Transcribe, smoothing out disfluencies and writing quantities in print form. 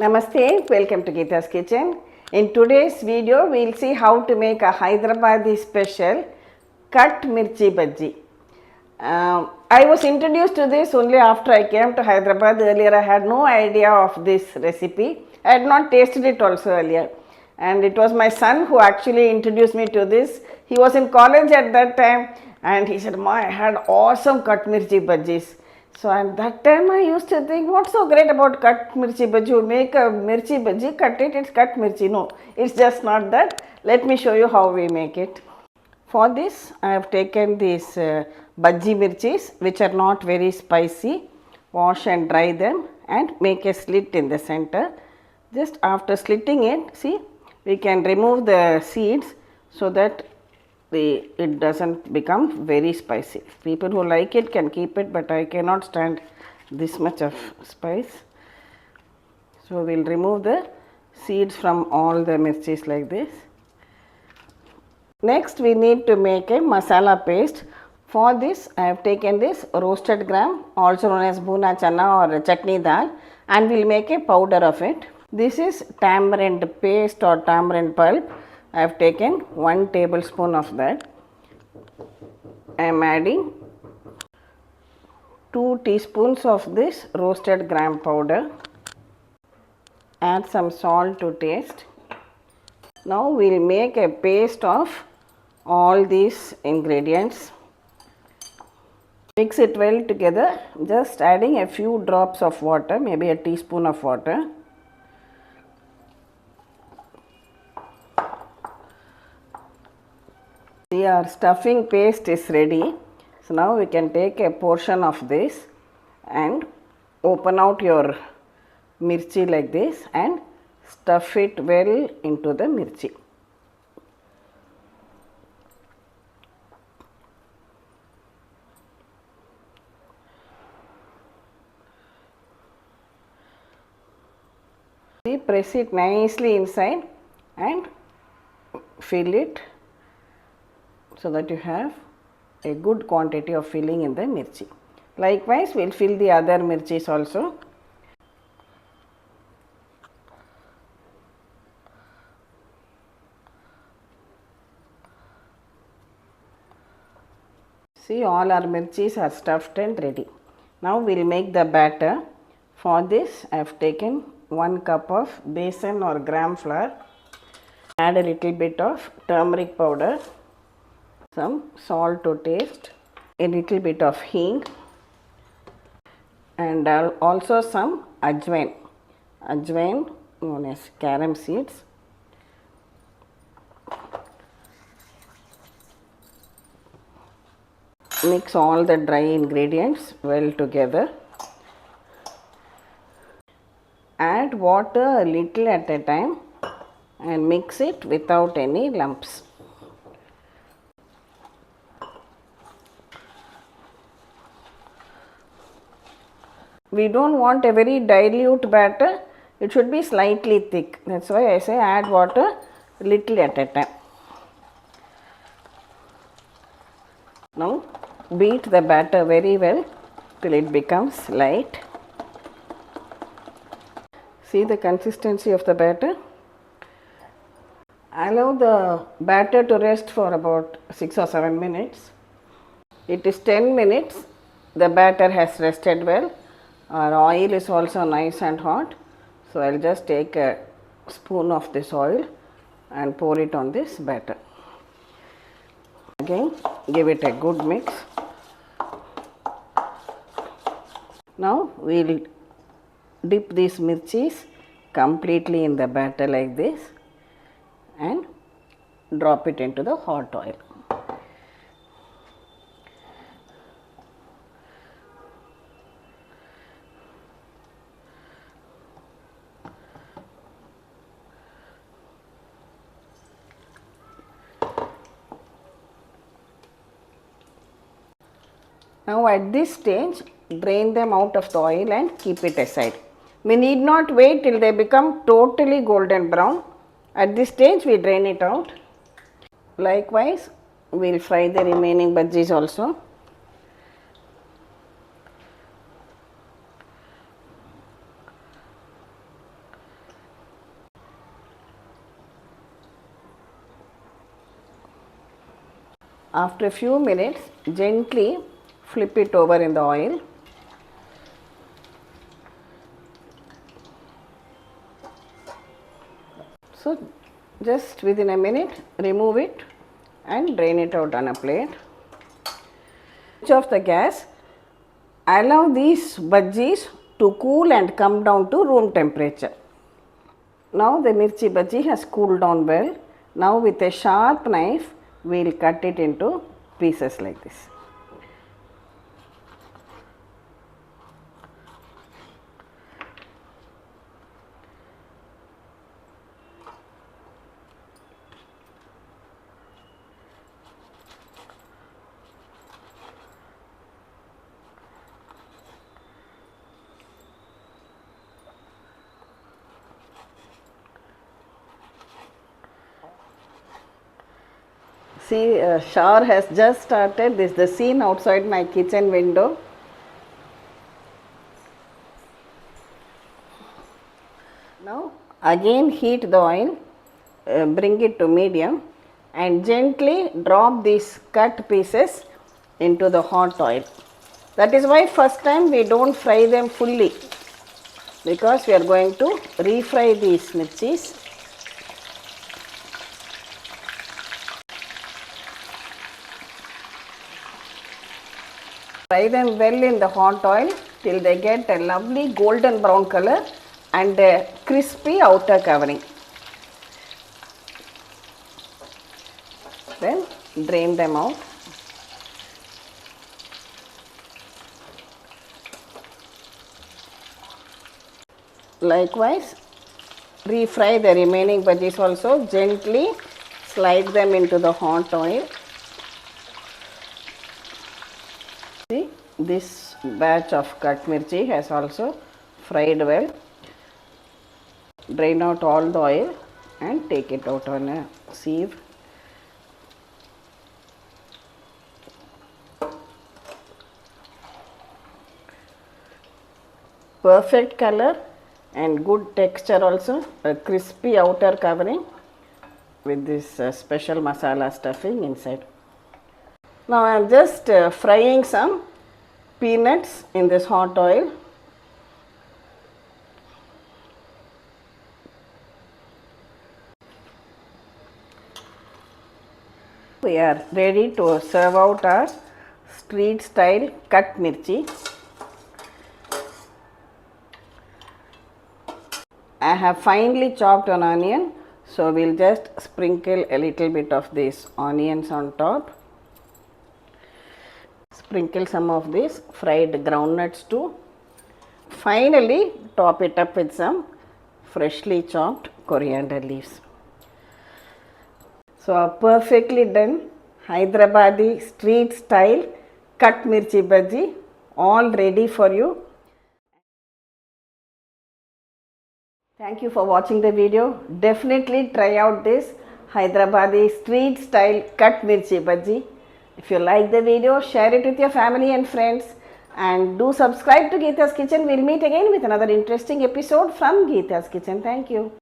Namaste, welcome to Geeta's Kitchen. In today's video, we will see how to make a Hyderabadi special cut mirchi bajji. I was introduced to this only after I came to Hyderabad. Earlier, I had no idea of this recipe. I had not tasted it also earlier. And it was my son who actually introduced me to this. He was in college at that time and he said, Ma, I had awesome cut mirchi bajjis. So at that time I used to think, what's so great about cut mirchi bajji? You make a mirchi bajji, cut it, it's cut mirchi. No, it's just not that. Let me show you how we make it. For this, I have taken these bajji mirchis, which are not very spicy. Wash and dry them and make a slit in the center. Just after slitting it, see, we can remove the seeds so that it doesn't become very spicy. People who like it can keep it, but I cannot stand this much of spice. So we will remove the seeds from all the mirchis like this. Next we need to make a masala paste. For this I have taken this roasted gram, also known as bhuna chana or chutney dal, and we will make a powder of it. This is tamarind paste or tamarind pulp. I have taken 1 tablespoon of that. I am adding 2 teaspoons of this roasted gram powder. Add some salt to taste. Now we will make a paste of all these ingredients. Mix it well together, just adding a few drops of water, maybe a teaspoon of water. See, our stuffing paste is ready. So now we can take a portion of this and open out your mirchi like this and stuff it well into the mirchi. See, press it nicely inside and fill it so that you have a good quantity of filling in the mirchi. Likewise, we will fill the other mirchis also. See, all our mirchis are stuffed and ready. Now we will make the batter. For this, I have taken 1 cup of besan or gram flour. Add a little bit of turmeric powder, some salt to taste, a little bit of hing, and also some ajwain known as carom seeds. Mix all the dry ingredients well together. Add water a little at a time and mix it without any lumps. We don't want a very dilute batter, it should be slightly thick. That's why I say add water little at a time. Now beat the batter very well till it becomes light. See the consistency of the batter. Allow the batter to rest for about 6 or 7 minutes. It is 10 minutes. The batter has rested well. Our oil is also nice and hot. So I will just take a spoon of this oil and pour it on this batter. Again, give it a good mix. Now we will dip these mirchis completely in the batter like this and drop it into the hot oil. Now at this stage, drain them out of the oil and keep it aside. We need not wait till they become totally golden brown. At this stage, we drain it out. Likewise, we will fry the remaining bajjis also. After a few minutes, gently flip it over in the oil. So just within a minute, remove it and drain it out on a plate. Switch off the gas. Allow these bajjis to cool and come down to room temperature. Now the mirchi bajji has cooled down well. Now with a sharp knife, we will cut it into pieces like this. See, shower has just started. This is the scene outside my kitchen window. Now again heat the oil, bring it to medium and gently drop these cut pieces into the hot oil. That is why first time we don't fry them fully, because we are going to refry these mirchis. Fry them well in the hot oil till they get a lovely golden brown color and a crispy outer covering. Then drain them out. Likewise, refry the remaining bajis also. Gently slide them into the hot oil. See, this batch of cut mirchi has also fried well. Drain out all the oil and take it out on a sieve. Perfect color and good texture also, a crispy outer covering with this special masala stuffing inside. Now I am just frying some peanuts in this hot oil. We are ready to serve out our street style cut mirchi. I have finely chopped an onion, so we will just sprinkle a little bit of these onions on top. Sprinkle some of these fried groundnuts too. Finally, top it up with some freshly chopped coriander leaves. So, a perfectly done Hyderabadi street style cut mirchi bhaji, all ready for you. Thank you for watching the video. Definitely try out this Hyderabadi street style cut mirchi bhaji. If you like the video, share it with your family and friends, and do subscribe to Geeta's Kitchen. We'll meet again with another interesting episode from Geeta's Kitchen. Thank you.